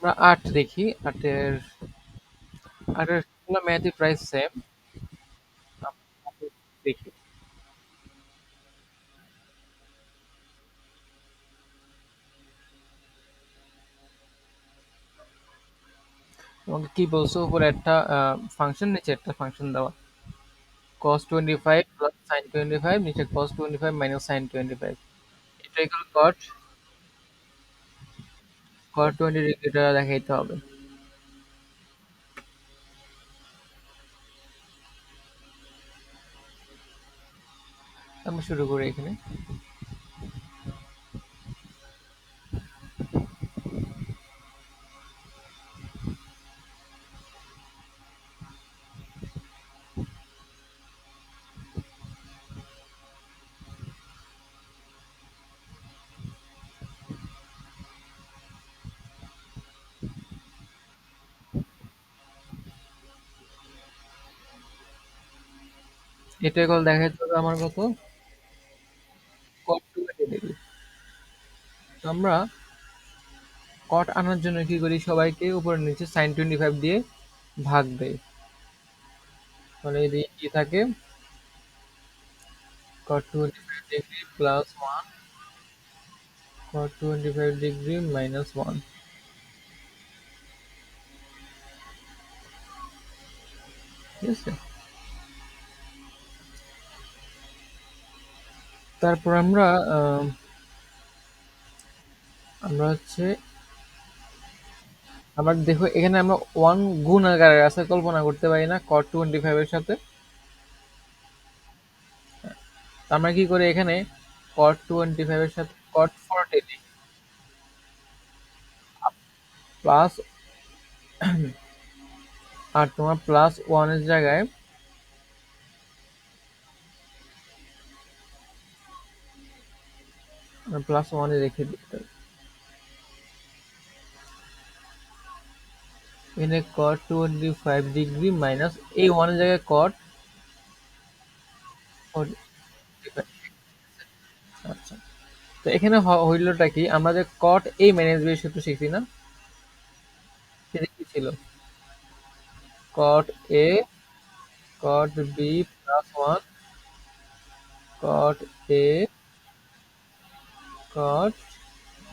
আমরা ৮ দেখি। ৮-এর সবগুলো ম্যাথই প্রায় সেম। আমরা দেখি তোমাকে কি বলছো, উপরে একটা ফাংশন, নিচে একটা ফাংশন দেওয়া। cos 25 প্লাস sin 25, নিচে cos 25 মাইনাস sin 25। এটা ইকুয়াল cot 20 ডিগ্রিটা দেখাইতে হবে। আমরা শুরু করি এখানে। এটা ইকুয়াল দেখাইতে হবে আমার কত, cot 20 ডিগ্রি। তো আমরা cot আনার জন্য কি করি, সবাইকে উপরে নিচে sin 25 দিয়ে ভাগ দেই। মানে এদিকে কি থাকে, cot 25 degree plus 1, cot 25 degree minus 1। ঠিক আছে, তারপর আমরা আমরা হচ্ছে আবার দেখো এখানে আমরা ওয়ান গুণ আকারে আছে, কল্পনা করতে পারি না cot 25 এর সাথে। তো আমরা কি করি এখানে cot 25 এর সাথে cot 40 দিই, প্লাস, আর তোমার প্লাস ওয়ানের জায়গায় প্লাস ওয়ানে রেখে দিই। তো এখানে cot 25 ডিগ্রি মাইনাস এই ওয়ানের জায়গায় cot 45। আচ্ছা, তো এখানে হইলটা কি, আমরা যে cot a মাইনাস b এর সূত্র শিখছি না, সেটা কি ছিল, cot a cot b plus 1 cot a cot b।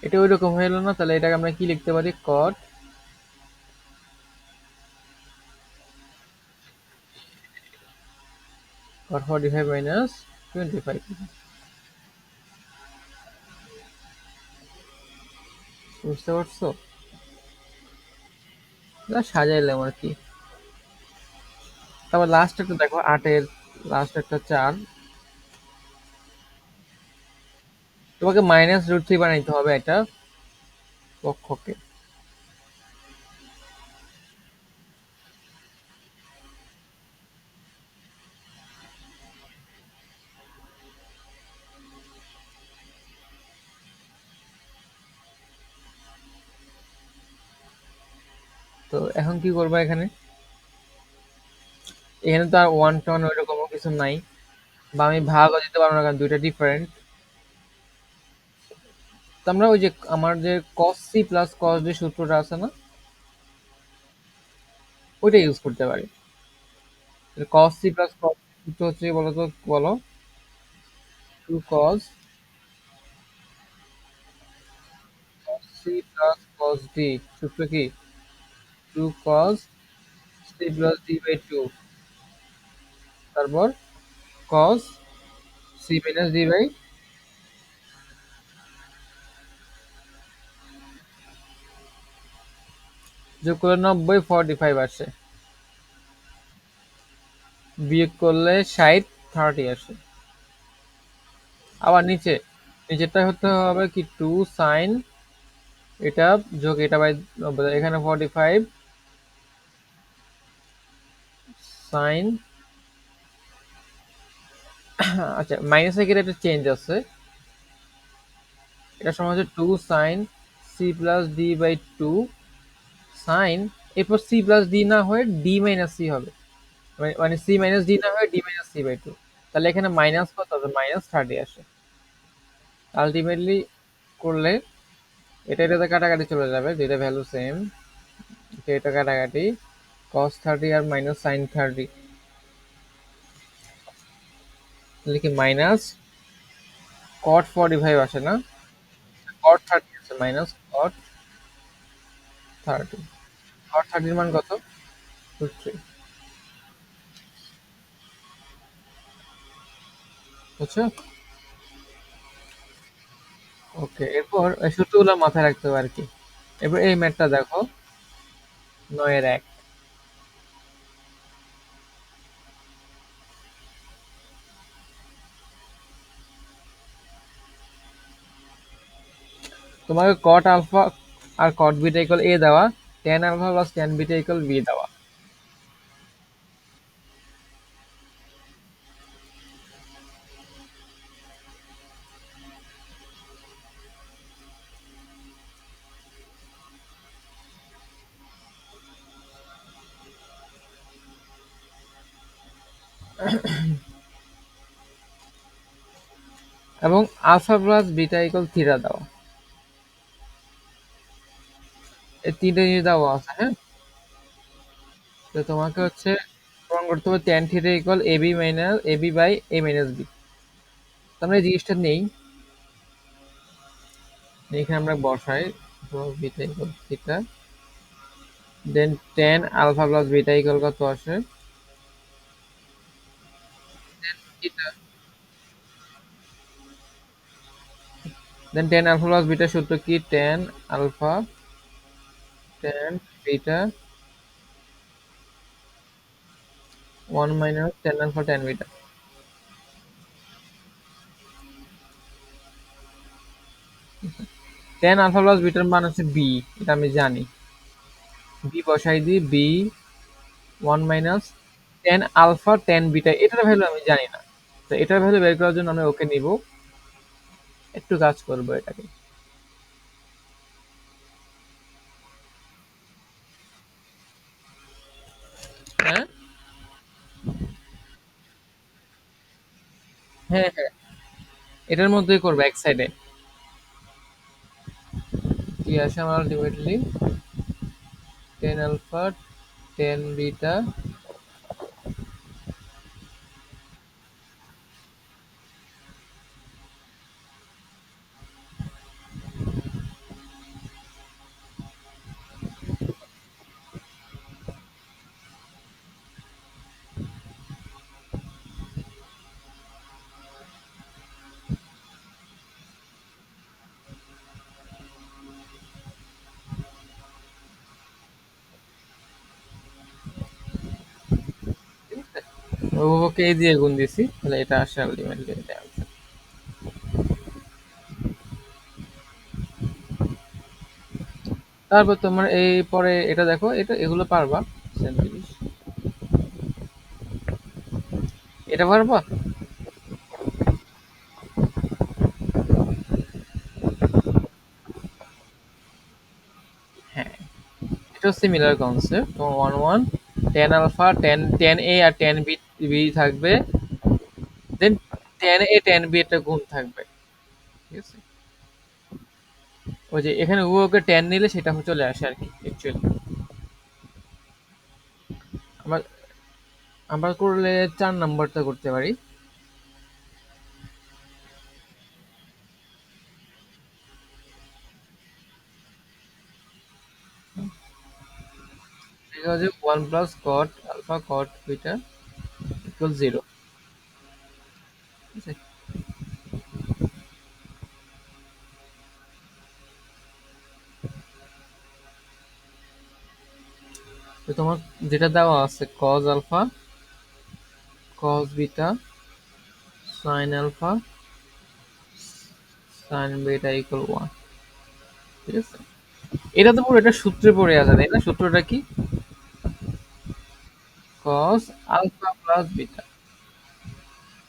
এটা ওই রকম হলো না, তাহলে এটাকে আমরা কি লিখতে পারি, cot 45 মাইনাস 25। বুঝতে পারছো, যা সাজাইলাম আর কি। তারপর লাস্ট একটা দেখো, 8-এর লাস্ট একটা 4, তোমাকে মাইনাস রুট থ্রি বানাইতে হবে একটা পক্ষকে। তো এখন কি করবা এখানে, এখানে তো আর ওয়ান টন ওইরকম কিছু নাই, বা আমি ভাগও দিতে পারবো না কারণ দুইটা ডিফারেন্ট। তো আমরা ওই যে আমার যে cos c plus cos d সূত্রটা আছে না, ওইটা ইউজ করতে পারি। cos c plus cos d সূত্র হচ্ছে, বলো তো, বলো, 2 cos c plus cos d সূত্র কি, 2 cos c plus d by 2, তারপর cos c minus d by, যোগ করলে 90, 45 আসে, বিয়োগ করলে 60, 30 আসে। আবার নিচেরটা হতে হবে কি, 2 সাইন এটা যোগ এটা বাই 90, এখানে 45 সাইন, আচ্ছা মাইনাসে গেলে একটা চেঞ্জ আছে, এটা সমান হচ্ছে 2 sine c plus d by 2 sine, এরপর সি প্লাস ডি না হয়ে ডি মাইনাস সি হবে, মানে সি মাইনাস ডি না হয়ে ডি মাইনাস সি বাই 2। তাহলে এখানে মাইনাস কত হবে, মাইনাস 30 আসে। আলটিমেটলি করলে এটা এটাতে কাটাকাটি চলে যাবে, দুইটা ভ্যালু সেম। এটা কাটাকাটি, cos 30 আর মাইনাস sin 30, লিখি মাইনাস cot 45 আসে না, cot 30 আছে, মাইনাস cot 30। cot 30 এর মান কত? √3। বুঝছো? ওকে, এরপর এই সূত্রগুলো মাথায় রাখতে হবে আর কি। এরপর এই ম্যাথটা দেখো, 9 এর 1। তোমাকে cot আলফা আর cot বিটা ইকুয়াল a দেওয়া, tan alpha plus tan beta equal b দেওয়া। এবং alpha plus beta equal theta দেওয়া। এই তিনটে জিনিস দেওয়া আছে, হ্যাঁ। তো তোমাকে হচ্ছে প্রমাণ করতে হবে tan theta equal ab minus ab by a minus b। আমরা এই জিনিসটা নেই, এখানে আমরা বসাই, beta equal theta, then tan alpha plus beta equal কত আসে, theta. Then tan alpha plus beta সূত্র কি, tan alpha tan beta 1 minus tan alpha tan beta. tan alpha plus বিটার মান হচ্ছে b, এটা আমি জানি। b বসাই দিই, b 1 minus tan alpha tan beta, এটার ভ্যালু আমি জানি না। তো এটার ভ্যালু বের করার জন্য আমি ওকে নিব, একটু কাজ করব এটাকে। হ্যাঁ হ্যাঁ হ্যাঁ, এটার মধ্যেই করবো এক সাইডে। কি আসে আমার ultimately, tan alpha tan beta. Okay এই দিয়ে গুণ দিছি, তাহলে এটা আসে আলটিমেটলি এটা answer। তারপর তোমার এই পরে এটা দেখো, এটা এগুলো পারবা, সেম জিনিস। এটা পারবা। হ্যাঁ, এটা সিমিলার কনসেপ্ট। তোমার 1 1 tan আলফা tan a আর tan b থাকবে, দেন tan a tan b একটা গুণ থাকবে, ঠিক আছে। ওই যে এখানে উভয়কে tan নিলে সেটা চলে আসে আর কি অ্যাকচুয়ালি। আমরা আমরা করলে 4 নম্বরটা করতে পারি। এটা হচ্ছে 1 plus cot alpha cot beta equal 0, ঠিক আছে। তো তোমার যেটা দেওয়া আছে cos alpha cos beta sin alpha sin beta equal 1, ঠিক আছে। এটা তো পুরো এটা সূত্রে পড়ে আছে, তাই না? সূত্রটা কি, cos আলফা প্লাস বিটা।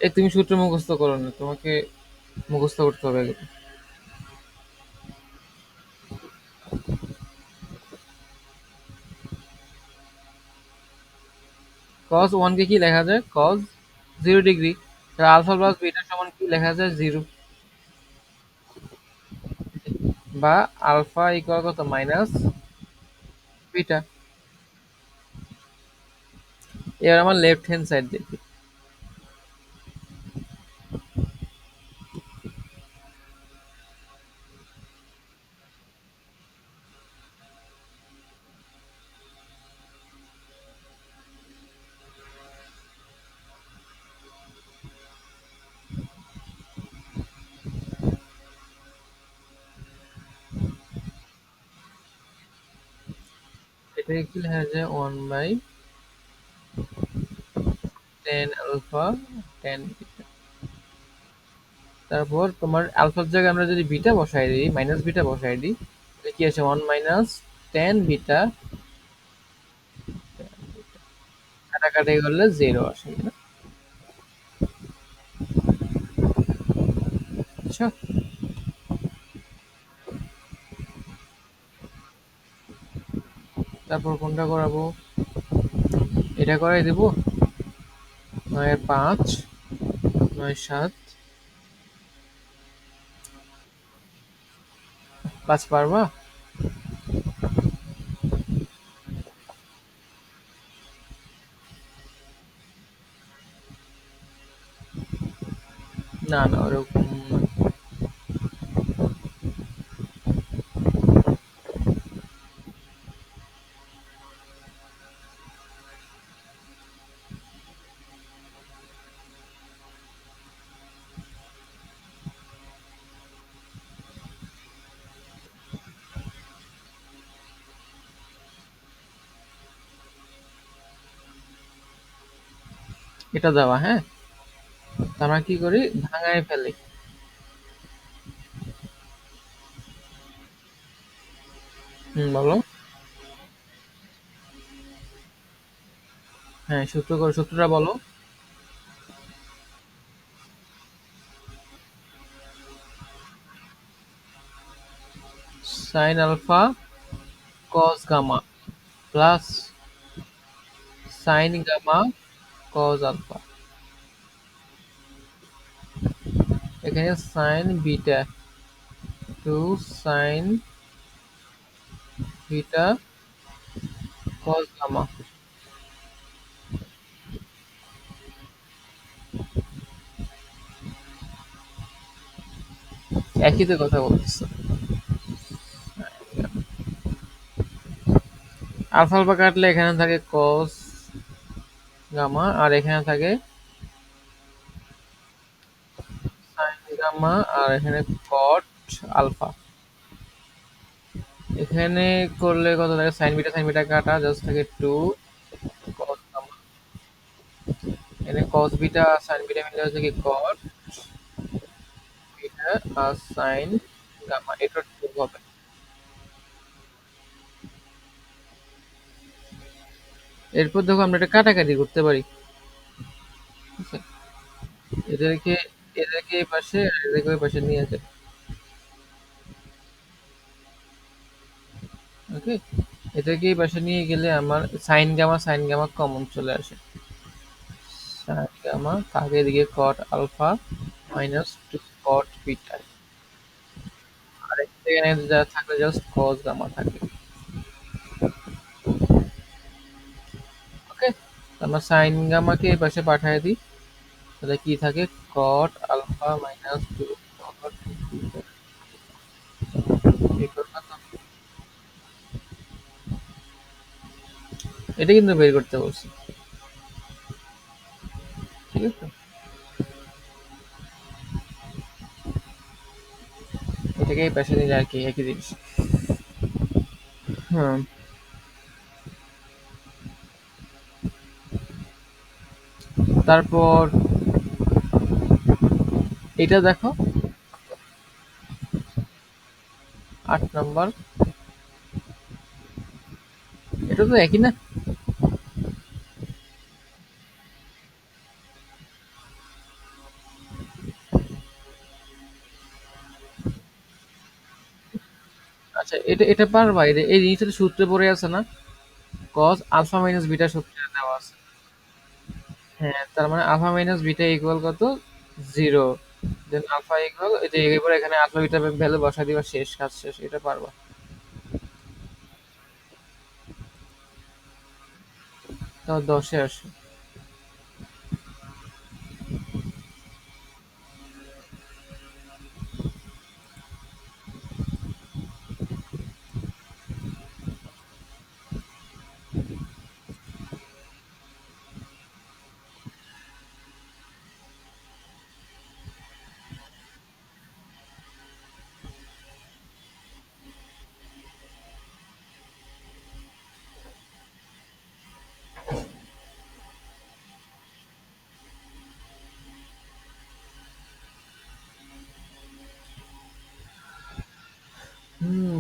এই তুমি সূত্র মুখস্থ করো না, তোমাকে মুখস্থ করতে হবে এগুলো। cos 1 কে কি লেখা যায়, cos 0 degree. Alpha plus beta সমান কি লেখা যায়, 0। বা আলফা ইকুয়াল কত মাইনাস বিটা। এবার আমার লেফট হ্যান্ড সাইড দেখি। এটাকে কি লেখা যায় 1/10 আলফা 10 বিটা। তারপর তোমার আলফার জায়গায় আমরা যদি বিটা বসাই দিই, মাইনাস বিটা বসাই দিই, তাহলে কি আসে 1 - 10 বিটা। কাটাকাটি করলে 0 আসে, তাই না? আচ্ছা, তারপর কোনটা করাবো? এটা করাই দেবো। 9 - 5 9 - 7। 5 পারবা? না না, ওরকম না। এটা দেওয়া, হ্যাঁ। তো আমরা কি করি, ভাঙায় ফেলি। বলো। হ্যাঁ, সূত্রটা বলো। Sine alpha cos gamma plus sine gamma cos alpha. এখানে sine beta two sine beta cos gamma. একই তো কথা বলতেছে। আলফা আলফা কাটলে এখানে থাকে কস গামা, আর এখানে থাকে সাইন গামা, আর এখানে কট আলফা। এখানে করলে কত থাকে, সাইন বিটা কাটা জাস্ট থাকে 2 কস গামা। এখানে কস বিটা সাইন বিটা মিলে হচ্ছে কি কট বিটা আর সাইন গামা, এটা ঠিক হবে। এরপর দেখো আমরা এটা কাটাকাটি করতে পারি, ঠিক আছে? এদেরকে এদেরকে এই পাশে আর এদেরকে ওই পাশে নিয়ে যায়। ওকে, এদেরকে এই পাশে নিয়ে গেলে আমার সাইন গামা কমন চলে আসে। সাইন গামা থাকে এদিকে cot alpha minus 2 cot beta. আর এখানে যা থাকলে জাস্ট কস গামা থাকে। ওকে, আমরা সাইন গামাকে এই পাশে পাঠিয়ে দিই, তাহলে কি থাকে cot alpha minus 2 cot beta. এটা কিন্তু বের করতে বলছি, ঠিক আছে? এটাকে এই পাশে নিলে আর কি একই জিনিস। হ্যাঁ, তারপর এটা দেখো, 8 নম্বর। এটা তো একই না? আচ্ছা, এটা এটা পারবা? এই জিনিসটা তো সূত্রে পড়ে আছে না, কস আলফা মাইনাস বিটা সূত্রে দেওয়া আছে। হ্যাঁ, তার মানে আলফা মাইনাস বিটা ইকুয়াল কত, 0। দেন আলফা ইকুয়াল এই যে এবার এখানে আলফা বিটা ভ্যালু বসাই দিবা, শেষ, কাজ শেষ, এটা পারবা। তাও 10-এ আসে।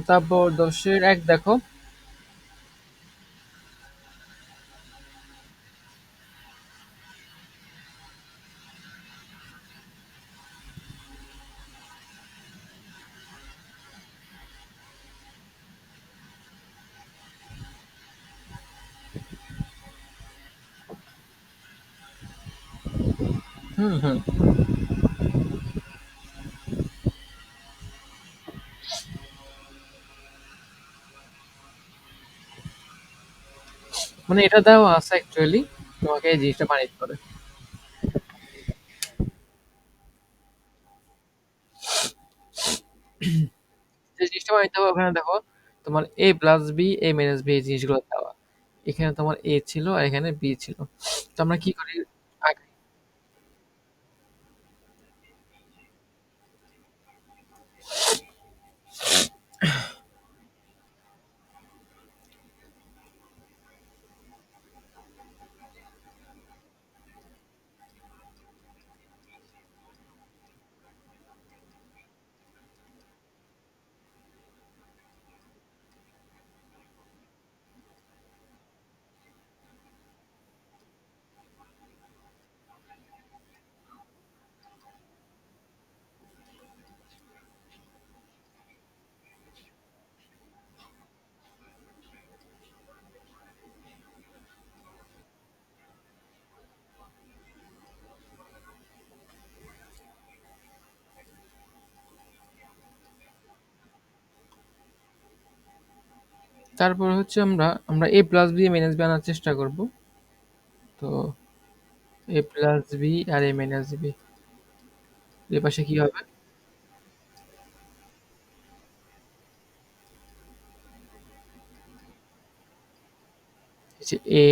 তারপর 10-এর 1 দেখো। হুম, হুম। মানে এটা দেওয়া আছে অ্যাকচুয়ালি, তোমাকে এই জিনিসটা বানাইতে হবে। যে জিনিসটা বানাইতে হবে ওখানে দেখো, তোমার a plus b a minus b এই জিনিসগুলো দেওয়া। এখানে তোমার a ছিল আর এখানে b ছিল। তো আমরা কি করি আগে, তারপর হচ্ছে আমরা a plus b minus b আনার চেষ্টা করব। তো a প্লাস b আর a মাইনাস b এর পাশে কি হবে? হচ্ছে a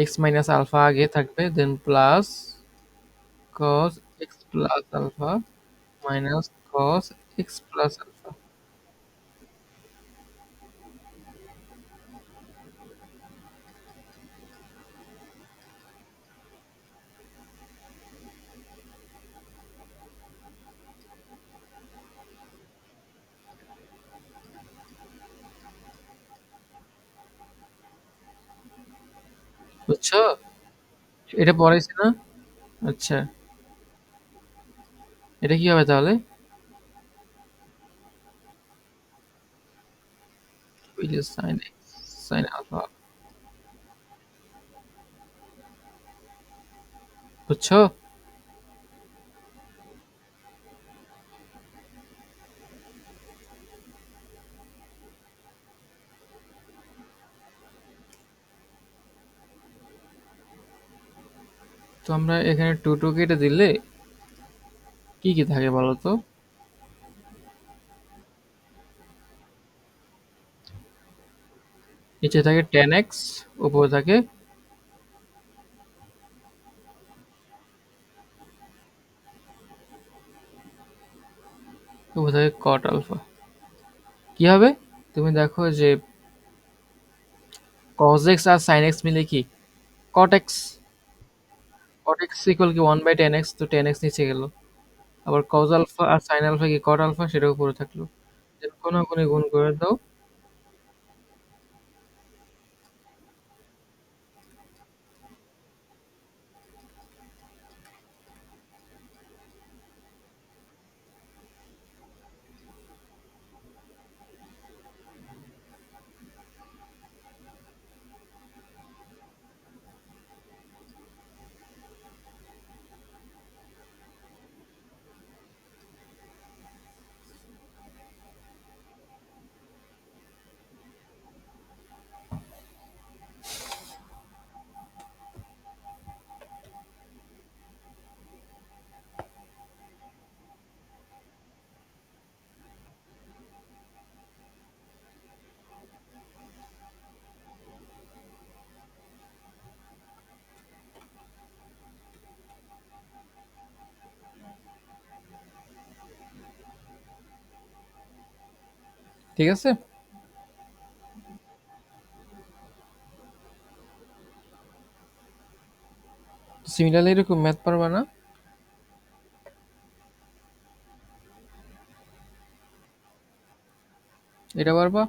x মাইনাস আলফা আগে থাকবে, then plus cos x plus alpha minus cos x plus alpha. বুঝছো? এটা পড়াইছি না? আচ্ছা, এটা কি হবে তাহলে? ওই যে sin x sin আলফা, বুঝছো? তো আমরা এখানে 2 কেটে দিলে কি কি থাকে বলো তো? নিচে থাকে tan x, উপরে থাকে cot আলফা। কি হবে? তুমি দেখো যে cos x আর sin x মিলে কি cot x, cot x equal কি 1 বাই tan x, তো tan x নিচে গেল। আবার cos আলফা আর sin আলফা কি cot আলফা, সেটা উপরে থাকলো। কোনাকুনি গুণ করে দাও। ঠিক আছে? সিমিলারলি এরকম ম্যাথ পারবা না? এটা পারবা?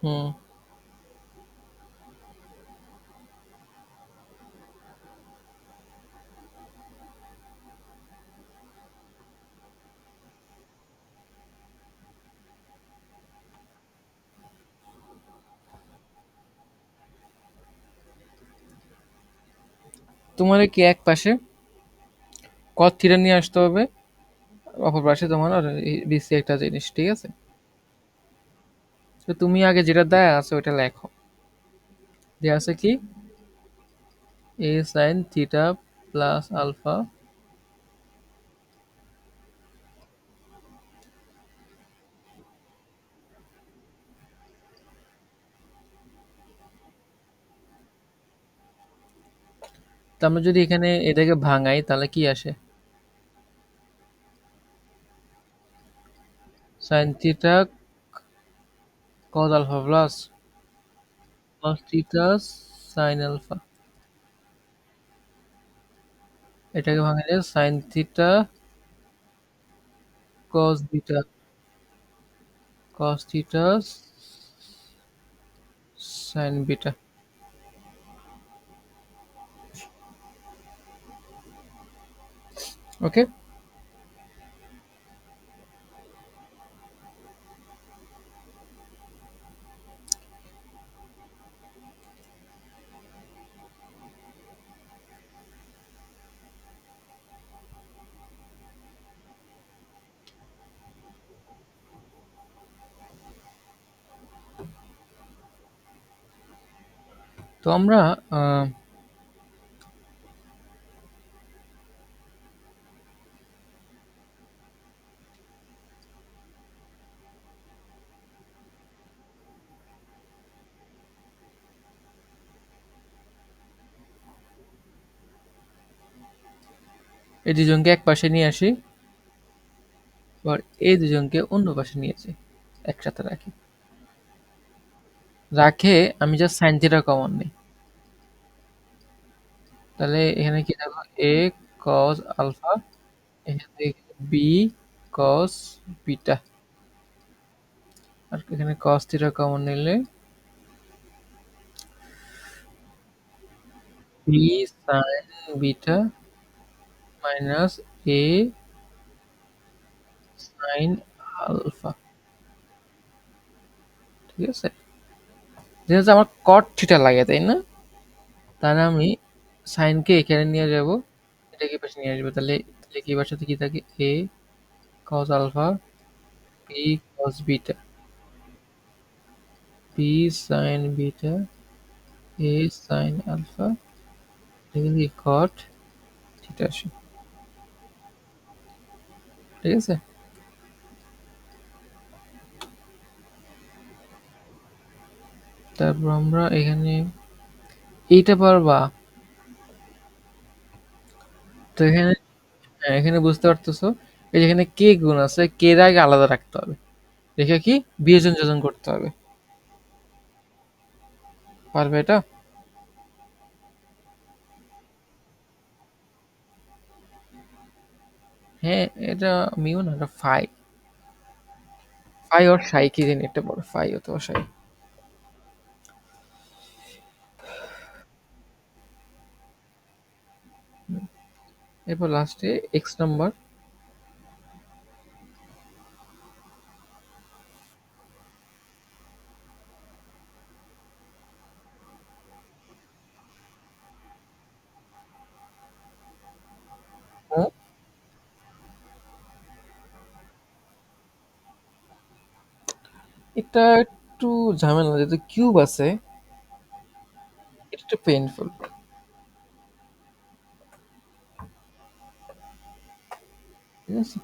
হুম। তোমার কি এক পাশে cos থিটা নিয়ে আসতে হবে, অপর পাশে তোমার BC একটা জিনিস, ঠিক আছে? তো তুমি আগে যেটা দেয়া আছে ওইটা লেখো। দেয়া আছে কি? a sin theta plus alpha. তো আমরা যদি এখানে এটাকে ভাঙাই তাহলে কি আসে? sin theta cos alpha plus cos theta sin alpha. এটাকে ভাঙালে sin theta cos beta, cos theta sin beta. Okay. তো আমরা আহ, এই দুজনকে এক পাশে নিয়ে আসি, আর এই দুজনকে অন্য পাশে নিয়েছি, একসাথে রাখি। রাখে আমি জাস্ট সাইন থিটা কমন নিই। তাহলে এখানে কি থাকলো? এ কস আলফা, এখানে বি কস বিটা, আর এখানে কস থিটা কমন নিলে বি সাইন বিটা মাইনাস এ সাইন আলফা। ঠিক আছে? যেহেতু আমার কট থিটা লাগে, তাই না? তাহলে আমি সাইনকে এখানে নিয়ে যাব, এটাকে পাশে নিয়ে আসবো। তাহলে তাহলে কি পাশে কি থাকে? A cos alpha B cos beta, B sine beta A sine alpha, এটা কি কট থিটা আসে। ঠিক আছে? তারপর আমরা এখানে এইটা পারবা। তো এখানে, হ্যাঁ, এখানে বুঝতে পারতেছো, এই যেখানে কে গুণ আছে, কে এর আগে আলাদা রাখতে হবে, রেখে কি বিয়োজন যোজন করতে হবে। পারবে এটা? হ্যাঁ, এটা মিউ না, এটা ফাই। ফাই ওর সাই কি জানি একটা বড় ফাই অথবা সাই। এরপর লাস্টে এক্স নাম্বার। এটা একটু ঝামেলা, যেহেতু কিউব আছে, এটা একটু পেইনফুল। ঠিক আছে?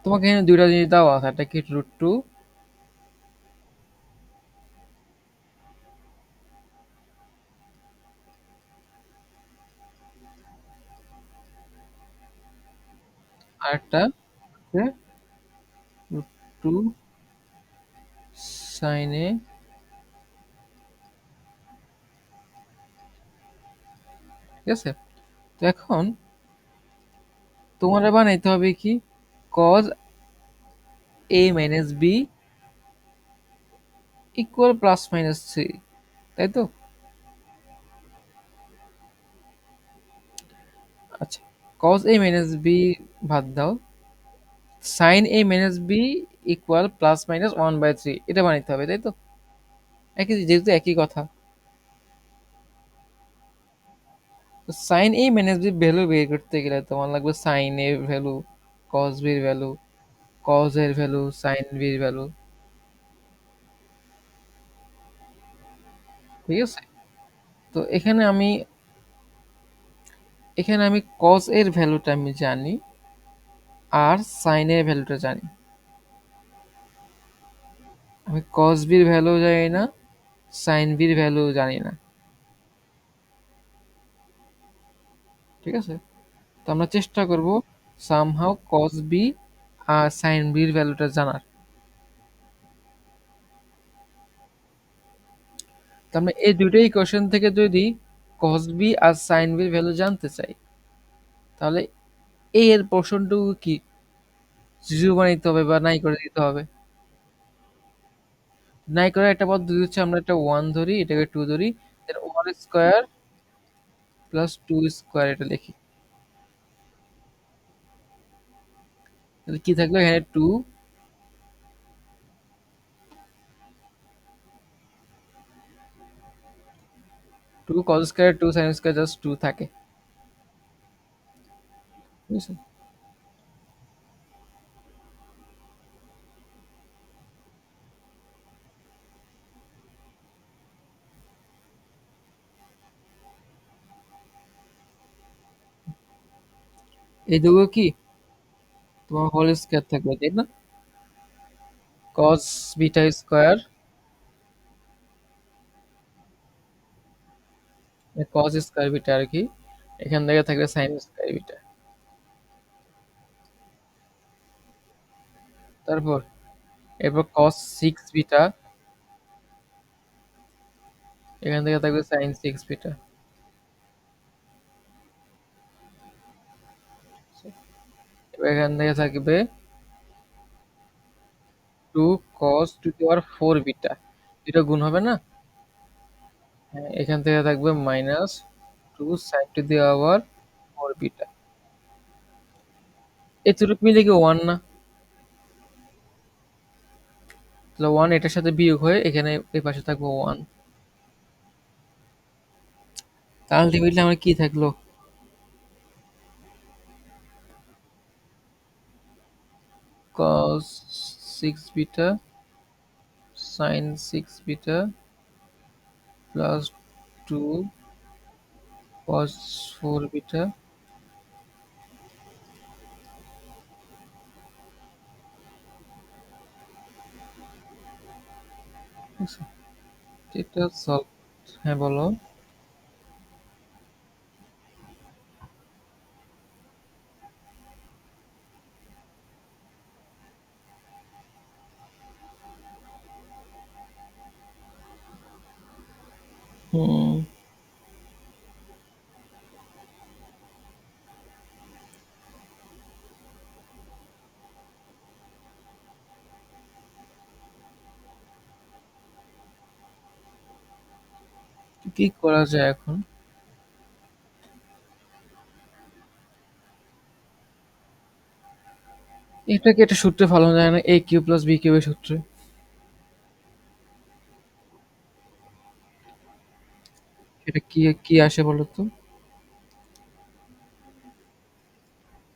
তো তোমাকে এখানে দুইটা জিনিস দেওয়া আছে, একটা কি √2, আর একটা √2 sin a। ঠিক আছে, তো এখন তোমার বানাইতে হবে কি cos a minus b equal +-3, তাই তো? আচ্ছা, cos a মাইনাস বি বাদ দাও, sin a minus b equal +-1/3 এটা বানাইতে হবে, তাই তো? একই, যেহেতু একই কথা। তো sin a minus b value বের করতে গেলে তোমার লাগবে sin a value, cos b এর ভ্যালু, cos এর ভ্যালু, sin b এর ভ্যালু। ঠিক আছে, তো এখানে আমি cos এর ভ্যালুটা আমি জানি, আর sin এর ভ্যালুটা জানি। আমি cos b এর ভ্যালু জানি না, sin b এর ভ্যালু জানি না। ঠিক আছে, তো আমরা চেষ্টা করব সামহাউ cos b আর sin b এর ভ্যালুটা জানার। তো আমরা এই দুইটা ইকুয়েশন থেকে যদি cos b আর sin b এর ভ্যালু জানতে চাই, তাহলে এই এর পোর্শনটুকু কি জিরো বানাইতে হবে বা নাই করে দিতে হবে। নাই করার একটা পদ্ধতি হচ্ছে আমরা একটা 1 ধরি, এটাকে 2 ধরি, দেন 1 স্কয়ার প্লাস 2 স্কয়ার এটা লিখি। তাহলে কি থাকলো এখানে 2, 2 cos square 2 sin square just 2 থাকে। ঠিক আছে, এই দুটো কি তোমার হোল স্কয়ার থাকবে, তাই না? cos beta square, cos square beta আর কি, এখান থেকে থাকবে sin স্কয়ার বিটা। তারপর এরপর cos 6 বিটা, এখান থেকে থাকবে sin 6 বিটা। এবার এখান থেকে থাকবে 2 cos to the power 4 beta, এটা গুণ হবে না? হ্যাঁ, এখান থেকে থাকবে minus 2 sin to the power 4 beta. এতটুকু মিলে কি 1 না? তাহলে 1 এটার সাথে বিয়োগ হয়ে এখানে এই পাশে থাকবে 1। তাহলে আলটিমেটলি আমার কি থাকলো? cos 6 beta sin 6 beta plus 2 cos 4 beta. ঠিক আছে, এটা সলভ। হ্যাঁ বলো। হুম, কি করা যায় এখন? এটাকে একটা সূত্রে ফেলানো যায় না, এ কিউ প্লাস বি কিউবের সূত্রে? এটা কি কি আসে বলো তো?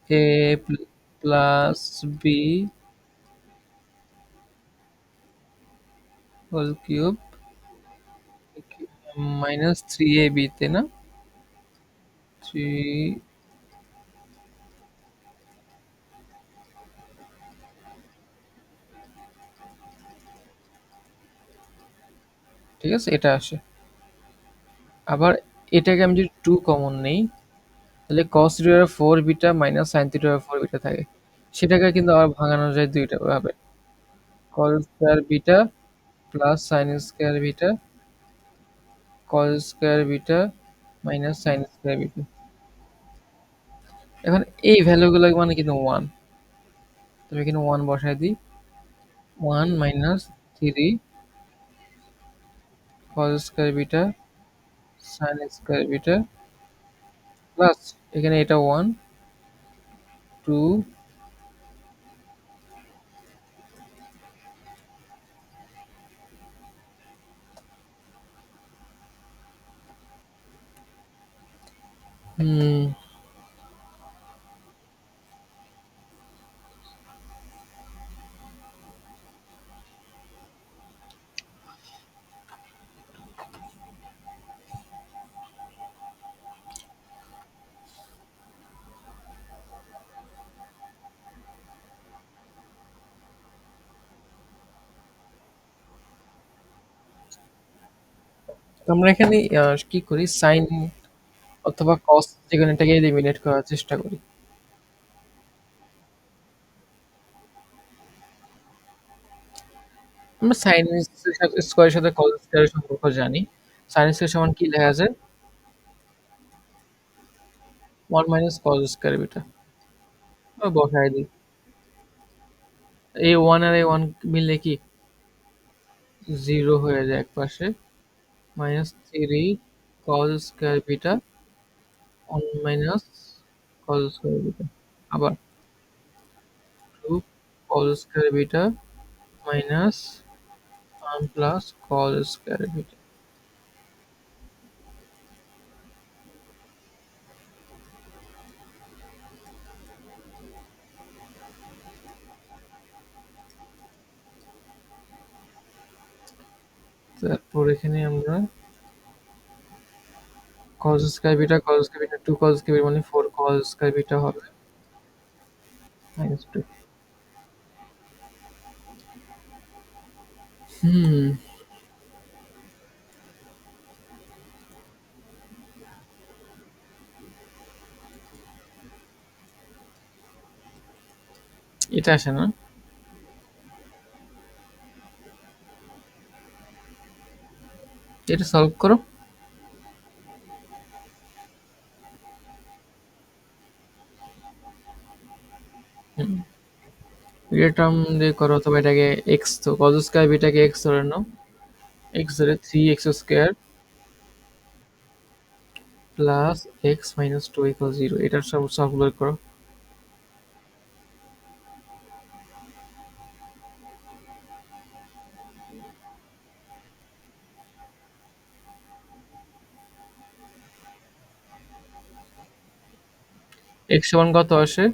A plus B whole cube minus 3ab, তে না? 3 ঠিক আছে? এটা আসে। আবার এটাকে আমি যদি 2 কমন নেই, তাহলে cos theta 4 beta minus sin theta 4 beta থাকে। সেটাকে কিন্তু আবার ভাঙানো যায় ২ টা ভাবে। cos square beta plus sin square beta, cos square beta minus sin square beta. এখন এই ভ্যালুগুলো মানে কিন্তু 1। তুমি এখানে 1 বসায় দিই। 1 minus 3 cos square beta sin square beta plus এখানে এটা 1 2 হুম, তো আমরা এখানে কি করি sin অথবা cos যেকোনো এটাকে এলিমিনেট করার চেষ্টা করি। আমরা sin স্কয়ারের সাথে cos স্কয়ারের সম্পর্ক জানি। sin স্কয়ার সমান কি লেখা যায়? 1 মাইনাস cos স্কয়ার বিটা। বসায় দিই। এই 1 আর এই 1 মিললে কি 0 হয়ে যায় একপাশে। Minus 3 cos square beta 1 minus cos square beta. আবার 2 cos square beta minus 1 plus cos square beta. তারপর এখানে আমরা cos square beta cos square beta 2 cos square beta মানে 4 cos স্কয়ার বিটা হবে মাইনাস 2। হুম, এটা আসে না। এটা সলভ করো। হুম, এটা টার্ম দিয়ে করো অথবা এটাকে x তো cos স্কয়ার বিটাকে x ধরে নাও। x ধরে 3x square plus x minus 2 equal 0। এটার সব সলভ বের করো। x সমান কত আসে?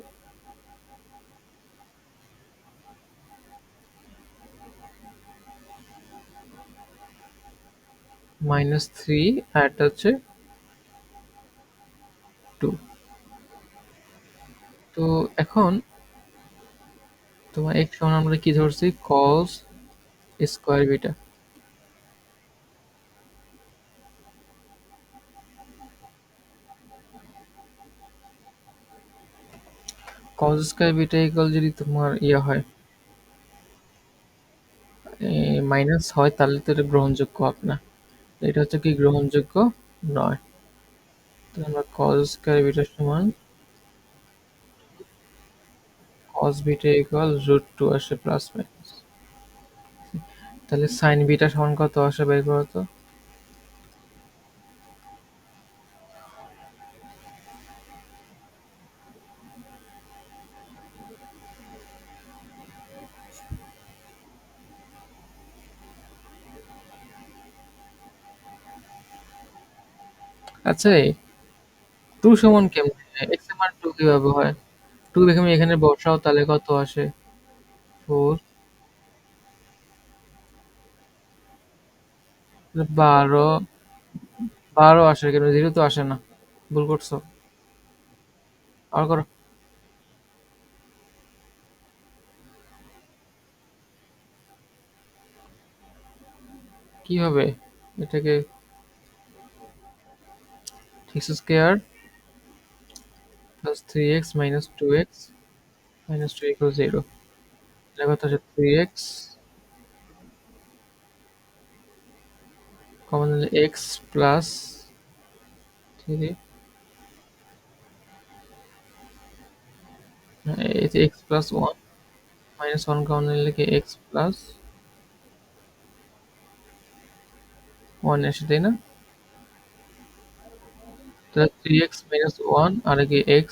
মাইনাস 3 আর এটা হচ্ছে 2। তো এখন তোমার x সমান আমরা কি ধরছি cos square beta. cos square beta equal যদি তোমার ইয়ে হয় মাইনাস হয় তাহলে তো এটা গ্রহণযোগ্য হবে না। এটা হচ্ছে কি গ্রহণযোগ্য নয়। তাহলে আমরা cos স্কয়ার বিটা সমান cos বিটা ইকুয়াল রুট 2 আসে প্লাস মাইনাস। তাহলে sin বিটা সমান কত আসে বের করো তো। আচ্ছা 2 সমান কেমনে? x এর মান 2 কিভাবে হয়? 2 তুমি এখানে বসাও তাহলে কত আসে? 4 12 12 আসে কেন 0 তো আসে না। ভুল করছো। আর করো। কিভাবে? এটাকে x square plus 3x minus 2x minus 2 equal 0। এটা কত হচ্ছে 3x কমন নিলে x প্লাস 3, এই যে x প্লাস 1 মাইনাস 1 কমন নিলে কি x প্লাস 1 এসে, তাই না? তাহলে 3x মাইনাস 1 আর কি x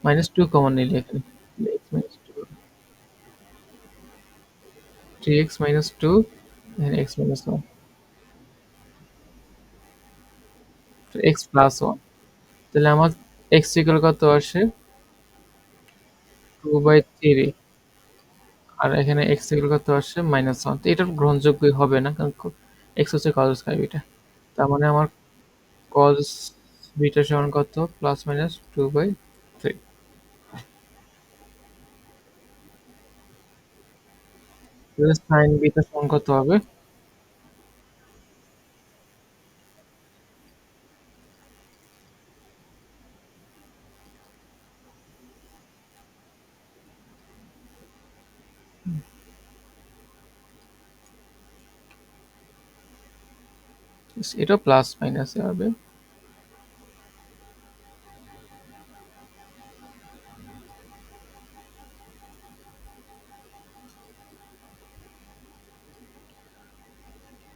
মাইনাস 2 কমন নিলে এখানে x মাইনাস 2, 3x মাইনাস 2 এখানে x মাইনাস 1, x প্লাস 1। তাহলে আমার x ইকুয়াল কত আসে 2/3 আর এখানে x ইকুয়াল কত আসে -1। তো এটা গ্রহণযোগ্যই হবে না, কারণ x হচ্ছে cos স্কয়ার বিটা। তার মানে আমার cos বিটা সমান কত প্লাস মাইনাস 2/3। তাহলে sin বিটা সমান কত হবে? এটা প্লাস মাইনাসে হবে।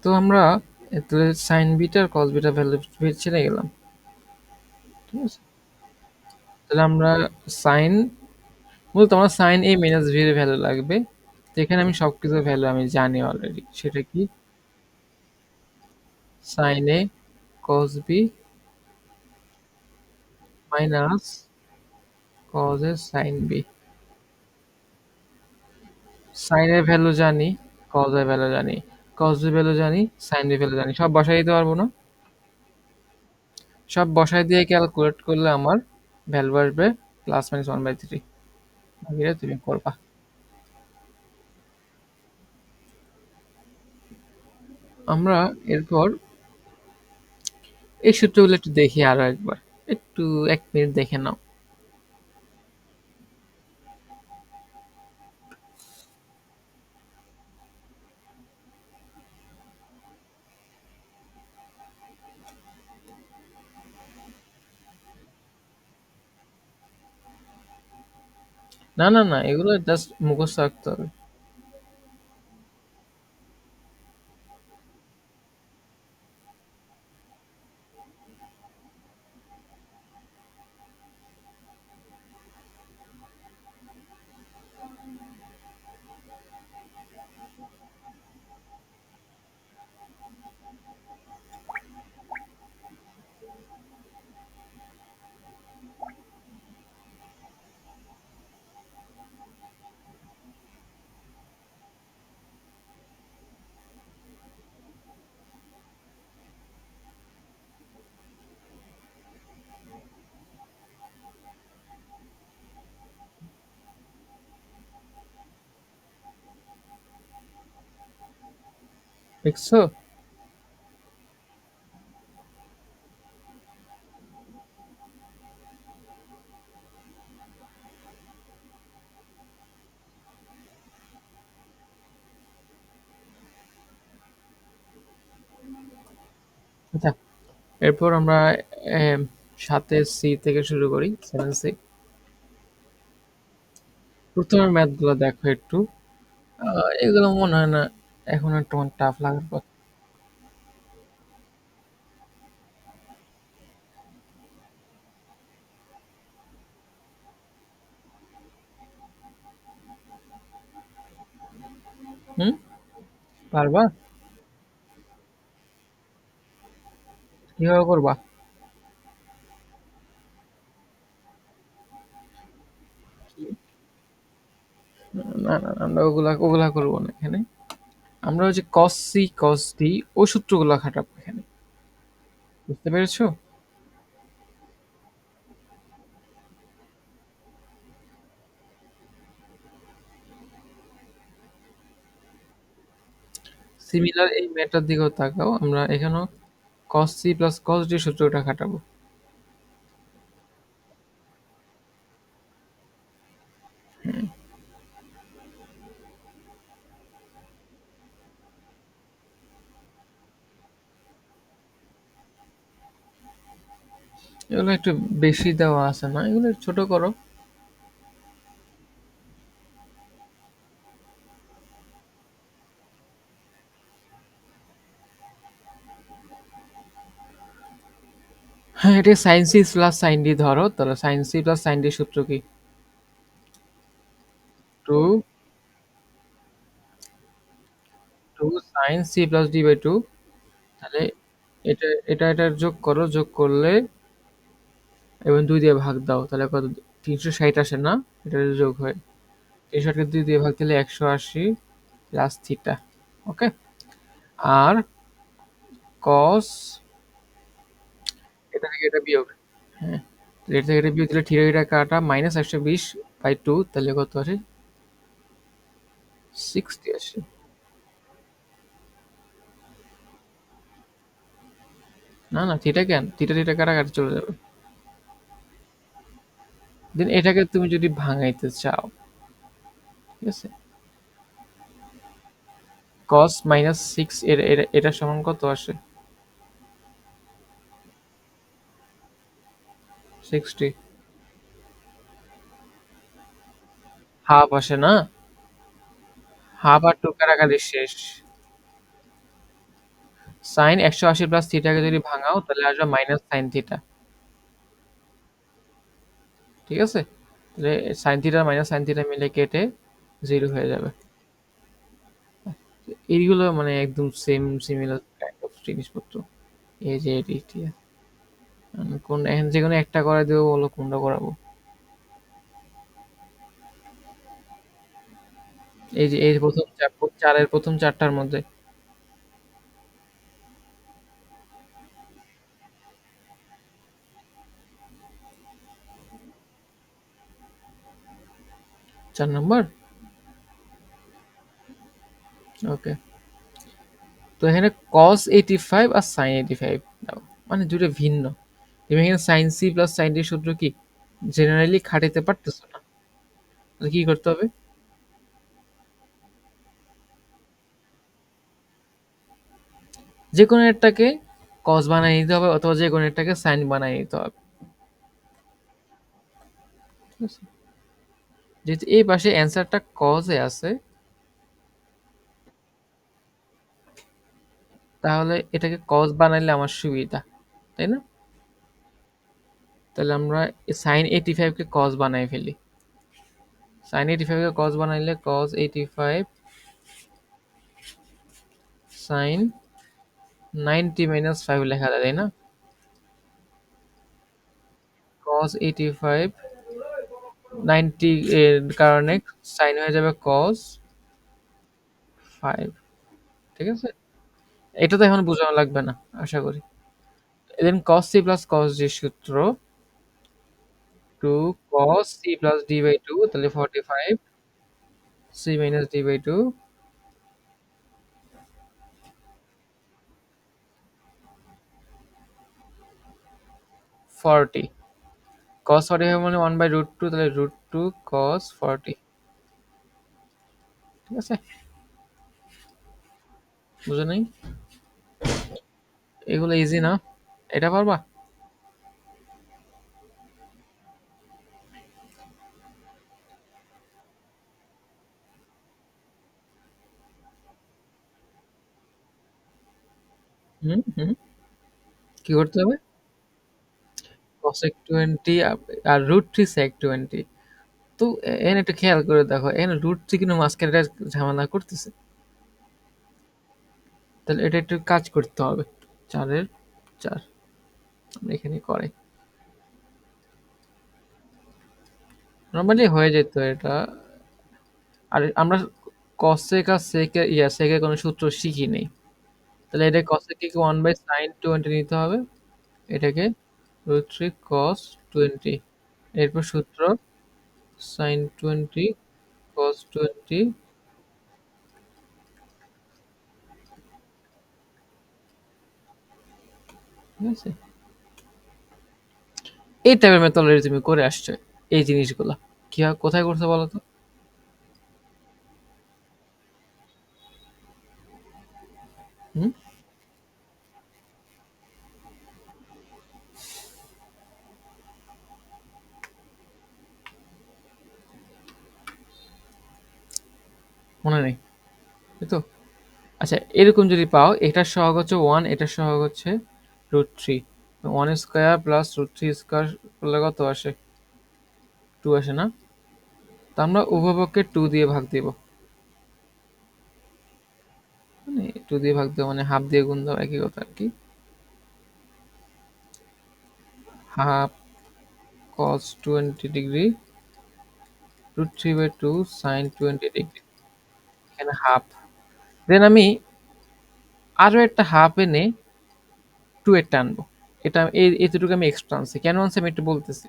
তো আমরা তাহলে sin বিটা আর cos বিটা ভ্যালু ছেড়ে গেলাম, ঠিক আছে? তাহলে আমরা sin, মূলত আমার sin a মাইনাস v এর ভ্যালু লাগবে। তো এখানে আমি সবকিছুর ভ্যালু আমি জানি অলরেডি। সেটা কি? sin a cos b minus cos a sin b। sin এর ভ্যালু জানি, cos এর ভ্যালু জানি, cos b ভ্যালু জানি, sin b ভ্যালু জানি। সব বসাই দিতে পারবো না? সব বসাই দিয়ে ক্যালকুলেট করলে আমার ভ্যালু আসবে প্লাস মাইনাস 1/3। বাকিটা তুমি করবা। আমরা এরপর এই সূত্রগুলো একটু দেখি আরো একবার। একটু 1 মিনিট দেখে নাও। না, না, না, এগুলো জাস্ট মুখস্থ রাখতে হবে। দেখছো? আচ্ছা, এরপর আমরা এম, 7 সি থেকে শুরু করি, 7 সি। প্রথমে ম্যাথ গুলো দেখো একটু। এগুলো মনে হয় না এখন আর তোমার টাফ লাগার কথা। হুম, পারবা? কিভাবে করবা? না, না, না, আমরা ওগুলা ওগুলা করবো না এখানে। আমরা হচ্ছে cos সি cos ডি ওই সূত্রগুলো খাটাবো এখানে। বুঝতে পেরেছো? সিমিলার এই ম্যাটার দিকেও তাকাও, আমরা এখানেও cos c plus cos d সূত্রটা খাটাবো। এগুলো একটু বেশি দেওয়া আছে না, এগুলো একটু ছোট করো। হ্যাঁ, এটা sine c plus sine d ধরো, তাহলে sine c plus sine D সূত্র কি? Two two sine c plus d by two. তাহলে এটার যোগ করো, যোগ করলে এবং 2 দিয়ে ভাগ দাও, তাহলে কত? 360 আসে না? এটা যোগ হয়, 360 কে 2 দিয়ে ভাগ দিলে 180 প্লাস থিটা। ওকে। আর কস, এটা থেকে এটা বিয়োগ। হ্যাঁ, তাহলে এটা থেকে এটা বিয়োগ দিলে থিটা থিটা কাটা মাইনাস 120 বাই 2, তাহলে কত আসে? 60 আসে। না না, থিটা কেন? থিটা থিটা কাটাকাটি চলে যাবে। দেন এটাকে তুমি যদি ভাঙাইতে চাও, ঠিক আছে, cos মাইনাস 6 এটা সমান কত আসে? 60 হাফ আসে না? হাফ আর টু কাটাকাটি শেষ। সাইন 180 প্লাস থিটাকে যদি ভাঙাও, তাহলে আসবে মাইনাস সাইন থিটা। ঠিক আছে, তাহলে sine theta minus sine theta মিলে কেটে 0 হয়ে যাবে। এইগুলো মানে একদম সেম সিমিলার কাইন্ড অফ জিনিসপত্র। এই যে এটি কোন এখন যে কোনো একটা করে দেবো, বলো কোনটা করাবো? এই যে এই প্রথম চারের প্রথম চারটার মধ্যে। 4 নম্বর। ওকে, তো এখানে cos 85 আর sin 85 দাও, মানে দুটো ভিন্ন। তুমি এখানে sin c plus sin d সূত্র কি জেনারেলি খাটাইতে পারতেছো না, তাহলে কি করতে হবে? যে কোনো একটাকে cos বানাই নিতে হবে, অথবা যে কোনো একটাকে sin বানাই নিতে হবে। ঠিক আছে, যেহেতু এই পাশে অ্যান্সারটা cos এ আছে, তাহলে এটাকে cos বানাইলে আমার সুবিধা, তাই না? তাহলে আমরা sin 85 কে cos বানাই ফেলি। sin 85 কে cos বানাইলে cos 85 sin 90 মাইনাস 5 লেখা যায়, তাই না? cos 85 90 এর কারণে sin হয়ে যাবে cos 5। ঠিক আছে, এটা তো এখন বোঝানো লাগবে না আশা করি। Then cos c plus cos d সূত্র, 2 cos c plus d by 2, তাহলে 45 c minus d by 2 40। cos 45 মানে 1 বাই রুট 2, তাহলে রুট 2 cos 40। ঠিক আছে, বুঝো নাই? এগুলো ইজি না? এটা পারবা? হুম হুম, কি করতে হবে? cosec 20 আর রুট 3 sec 20। তো এখানে একটু খেয়াল করে দেখো, এখানে রুট 3 কিন্তু মাঝখানে একটা ঝামেলা করতেছে, তাহলে এটা একটু কাজ করতে হবে। 4 এর 4 আমরা এখানে করাই, নরমালি হয়ে যেত এটা। আর আমরা cosec আর sec এর sec এর কোনো সূত্র শিখি নেই, তাহলে এটা cosec কে 1 বাই sin 20 নিতে হবে, এটাকে রুট 3 cos 20। এরপর সূত্র sin 20 cos 20 ঠিক আছে? এই টাইপের মেথোডোলজি তুমি করে আসছো এই জিনিসগুলা। কোথায় করছো বলো তো? হুম? মনে নেই, এই তো। আচ্ছা, এরকম যদি পাও, এটার সহগ হচ্ছে 1, এটার সহগ হচ্ছে √3। 1 স্কয়ার প্লাস √3 স্কয়ার করলে কত আসে? 2 আসে না? তো আমরা উভয় পক্ষে 2 দিয়ে ভাগ দিব। মানে 2 দিয়ে ভাগ দেওয়া মানে হাফ দিয়ে গুণ দেওয়া, একই কথা আর কি। Half cos 20 degree √3/2 sin 20 degree. এখানে হাফ। দেন আমি আরো একটা হাফ এনে 2 এর টানবো। এটা এতটুকু আমি এক্সট্রা আনছি। কেন আনছি আমি একটু বলতেছি।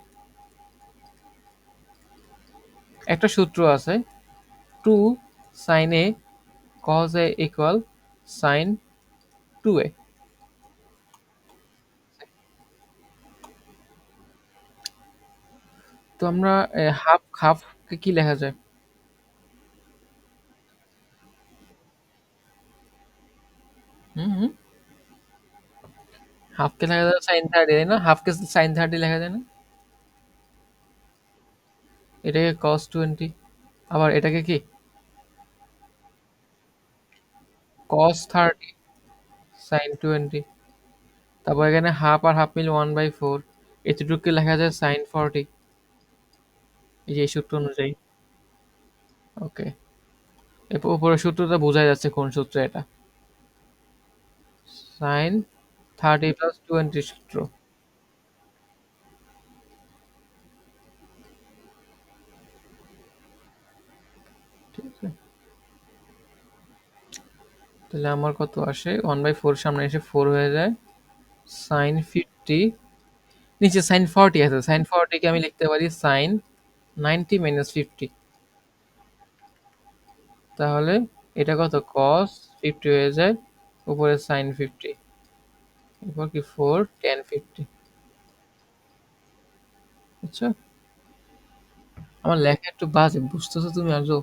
একটা সূত্র আছে, 2 sin a cos a equal sin 2a। তো আমরা হাফ হাফ কে কি লেখা যায়? হুম হুম। হাফ কে লেখা যায় sin 30, তাই না? হাফ কে sin 30 লেখা যায় না? এটাকে cos 20, আবার এটাকে কি cos 30 sin 20। তারপর এখানে হাফ আর হাফ মিলে 1/4, এতটুকুকে লেখা যায় sin 40। এই যে এই সূত্র অনুযায়ী। ওকে, এরপর উপরের সূত্রটা বোঝা যাচ্ছে কোন সূত্র এটা। sin 30 প্লাস 20 সূত্র। ঠিক আছে, তাহলে আমার কত আসে? 1/4 সামনে এসে 4 হয়ে যায়। sin 50, নিচে sin 40 আছে, sin 40 কে আমি লিখতে পারি sin 90 মাইনাস 50। তাহলে এটা কত? cos 50 হয়ে যায়, উপরে sin 50, এরপর কি 4 tan 50। আচ্ছা, আমার লেখা একটু বাজে, বুঝতেছো তুমি আজও?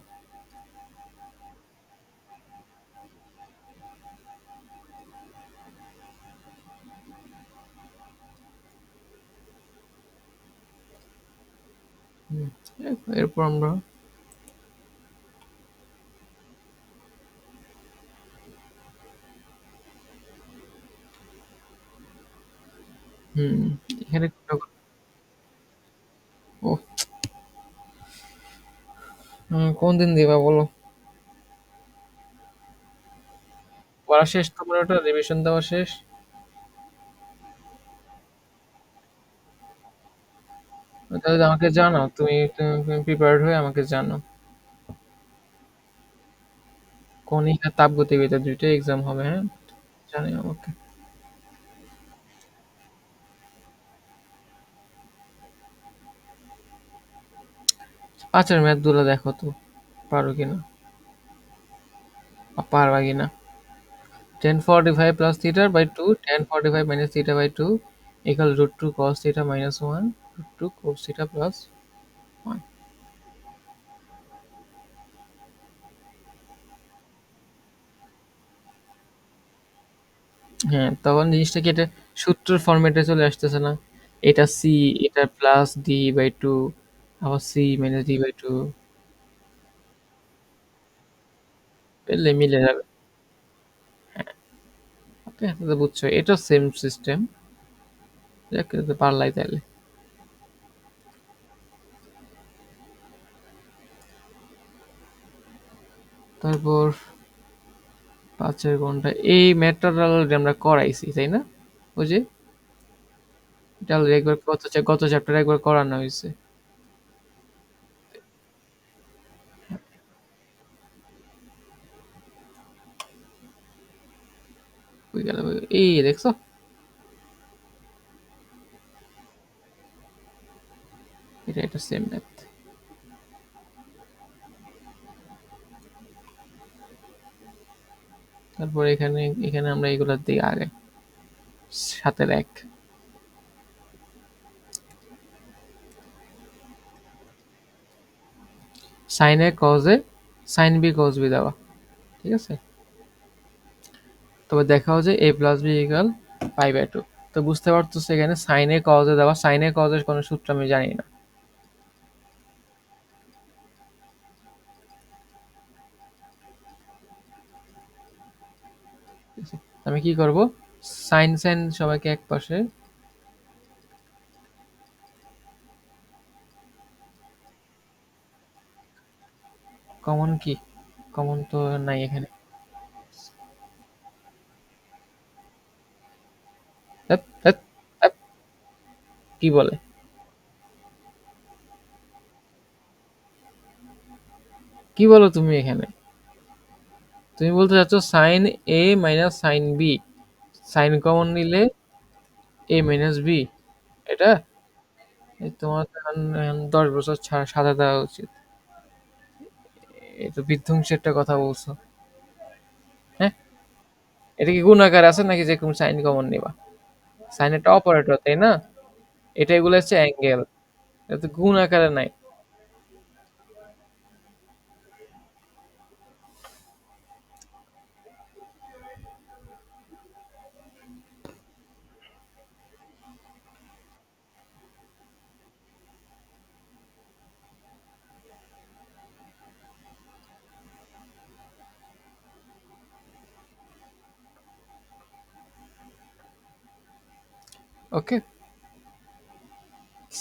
হুম, এরপর আমরা হুম এখানে ও কোন দিন দিবা বলো? পড়া শেষ তোমার? ওটা রিভিশন দেওয়া শেষ? তাহলে আমাকে জানাও, তুমি প্রিপেয়ার্ড হয়ে আমাকে জানাও। কণিক আর তাপগতিবিদ্যা দুইটাই এক্সাম হবে, হ্যাঁ? জানিও আমাকে। 5-এর ম্যাথ গুলো দেখো তো, পারো কিনা বা পারবা কিনা। tan 45 plus theta by 2, tan 45 minus theta by 2 equal √2 cos theta minus 1, √2 cos theta plus 1। হ্যাঁ, তখন জিনিসটা কি, এটা সূত্রের ফরম্যাটে চলে আসতেছে না? এটা সি, এটা প্লাস ডি বাই টু, আবার c minus d by two, পেলে মিলে যাবে। ওকে, তো বুঝছো, এটা সেম সিস্টেম। যাক, এটা তো পারলাই তাহলে। তারপর 5-এর কোনটা? এই ম্যাথটা অলরেডি আমরা করাইছি, তাই না? ওই যে এটা অলরেডি একবার গত চ্যাপ্টারে একবার করানো হয়েছে। ওই গেল, এই দেখছো? এটা সেম ম্যাথ। তারপর এখানে এখানে আমরা এগুলোর দিকে আগে সাতের এক। Sine A cos A, sine B cos B দেওয়া, ঠিক আছে। তবে দেখাও যে A plus B equal pi by two. তো বুঝতে পারতো এখানে সাইন এ কজ এ দেওয়া, সাইন এ কজ এর কোনো সূত্র আমি জানি না। আমি কি করব, সাইন সাইন সবাইকে এক পাশে, কমন কি, কমন তো নাই এখানে। ধ্যাৎ, ধ্যাৎ, ধ্যাৎ, কি বলে, কি বলো তুমি এখানে? তুমি বলতে চাচ্ছ sine A minus sine B, sine common নিলে এ মাইনাস বি, এটা? এই তোমার তো এখন 10 বছর ছাড়া সাজা দেওয়া উচিত। এই তো বিধ্বংসী একটা কথা বলছো। হ্যাঁ, এটা কি গুণ আকার আছে নাকি যে তুমি সাইন কমন নিবা? সাইন একটা অপারেটর, তাই না? এটা এগুলো হচ্ছে অ্যাঙ্গেল, এটা তো গুণ আকারে নাই। Okay,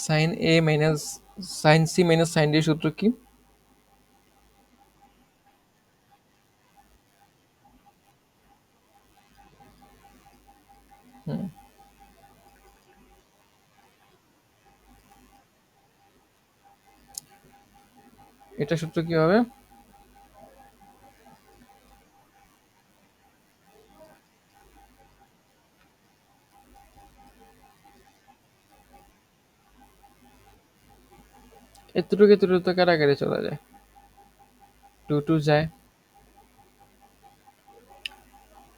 sine A minus sine C minus sine D সূত্র কি? হুম, এটা সূত্র কি হবে? এতটুকু এতটুকু তো কাটাকাটি চলে যায়, টু টু যায়।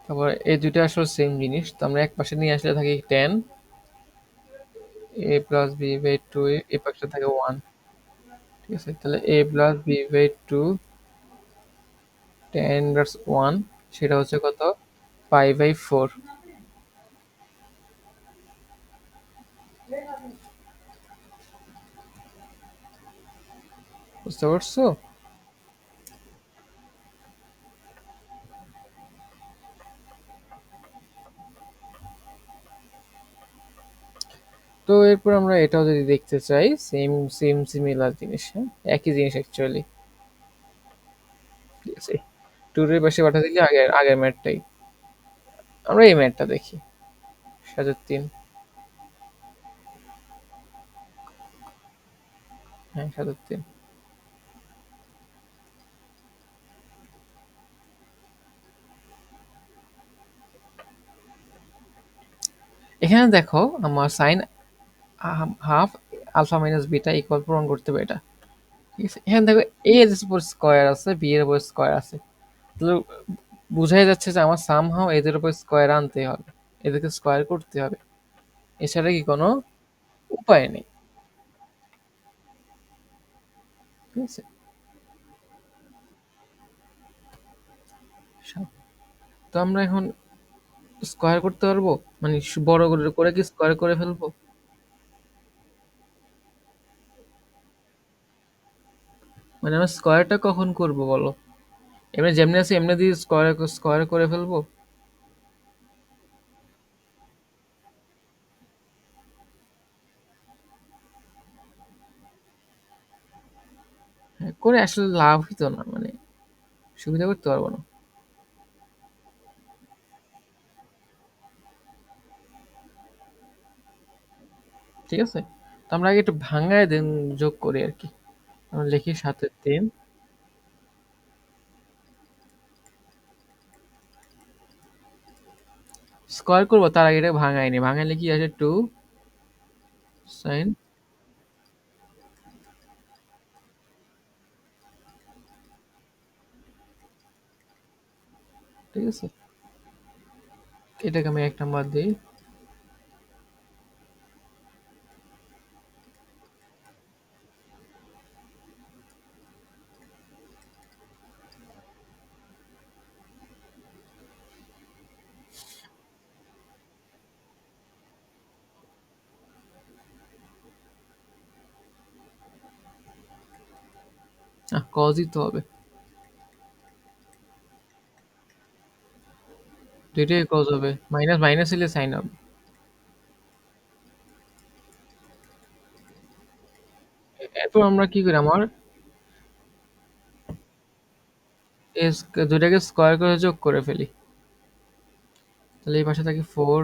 তারপর এই দুইটা আসলে সেম জিনিস, তো আমরা এক পাশে নিয়ে আসলে থাকি tan A plus B by two, এই পাশে থাকে ওয়ান। ঠিক আছে, তাহলে A plus B by two tan inverse one, সেটা হচ্ছে কত, পাই বাই ফোর। বুঝতে পারছো? তো এরপর আমরা এটাও যদি দেখতে চাই, সেম সেম সিমিলার জিনিস, হ্যাঁ, একই জিনিস অ্যাকচুয়ালি। ঠিক আছে, ট্যুরের পাশে পাঠা দিলে আগের আগের ম্যাটটাই, আমরা এই ম্যাটটা দেখি, 7-3। হ্যাঁ, 7-3। এখানে দেখো আমার sine half alpha minus beta equal প্রমাণ করতে হবে এটা। ঠিক আছে, এখানে দেখো এ এর উপর স্কোয়ার আছে, বি এর উপর স্কোয়ার আছে, তাহলে বুঝাই যাচ্ছে যে আমার সামহাও এদের উপর স্কোয়ার আনতে হবে, এদেরকে স্কোয়ার করতে হবে, এছাড়া কি কোনো উপায় নেই। ঠিক আছে, তো আমরা এখন স্কোয়ার করতে পারবো, মানে বড় করে করে কি স্কোয়ার করে ফেলবো? মানে আমরা স্কোয়ারটা কখন করব বলো? এমনি যেমনি আছে এমনি দিয়ে স্কোয়ার স্কোয়ার করে ফেলবো? হ্যাঁ, করে আসলে লাভ হইতো না, মানে সুবিধা করতে পারবো না। ঠিক আছে, তো আমরা আগে একটু ভাঙায় দেন, যোগ করি আর কি। আমরা লিখি 7-3, স্কোয়ার করবো তার আগে এটা ভাঙাই নি, ভাঙাইলে কি আছে, টু সাইন। ঠিক আছে, এটাকে আমি 1 নাম্বার দিই, কজই তো হবে, দুইটাই কজ হবে, মাইনাস মাইনাস হলে সাইন হবে। এরপর আমরা কি করি, আমার এস দুইটাকে স্কোয়ার করে যোগ করে ফেলি, তাহলে এই পাশে থাকে 4।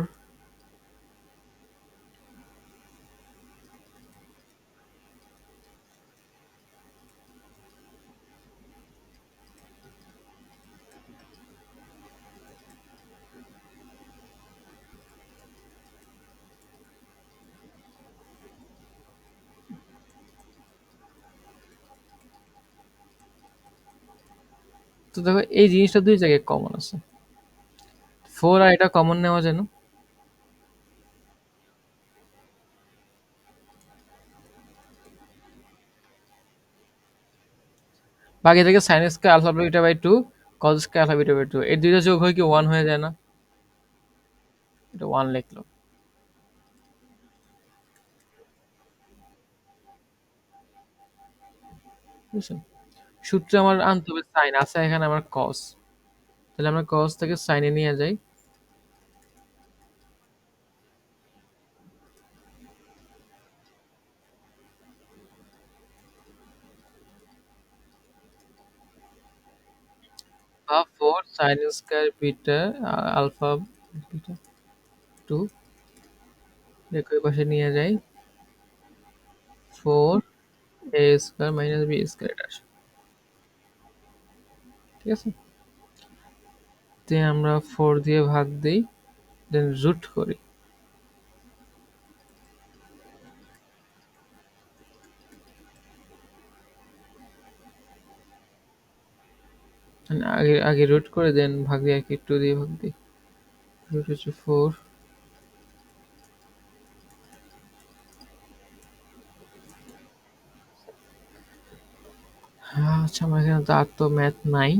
তো দেখো এই জিনিসটা দুই জায়গায় কমন আছে, 4 আর এটা কমন নেওয়া যেন, বাকি থেকে sine square alpha beta by 2, cos square alpha beta by 2, এই দুইটা যোগ হয়ে কি 1 হয়ে যায় না? এটা 1 লিখলো, বুঝছেন? সূত্রে আমার আনতে হবে সাইন, আছে এখানে আমার কস, তাহলে আমরা কস থেকে সাইনে নিয়ে যাই। বা 4 sine square beta alpha beta 2, একই পাশে নিয়ে যাই, 4 a square minus b square এটা আসে। ঠিক আছে, তে আমরা 4 দিয়ে ভাগ দেই, দেন রুট করি, মানে আগে আগে রুট করে দেন ভাগ দিয়ে আর কি 2 দিয়ে ভাগ দিই, রুট হচ্ছে 4। আচ্ছা, আমার এখানে তো আর তো ম্যাথ নাই,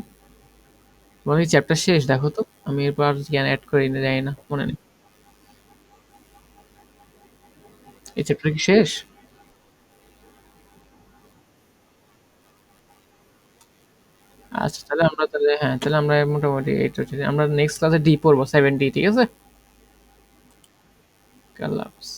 তোমার এই চ্যাপ্টার শেষ দেখো তো, আমি এরপর আর জ্ঞান অ্যাড করি না, যাই না, মনে নেই। এই চ্যাপ্টার কি শেষ? আচ্ছা, তাহলে আমরা তাহলে হ্যাঁ, তাহলে আমরা মোটামুটি এইটা আমরা নেক্সট ক্লাসে ডি পড়বো, 7D, ঠিক আছে? আল্লাহ হাফেজ।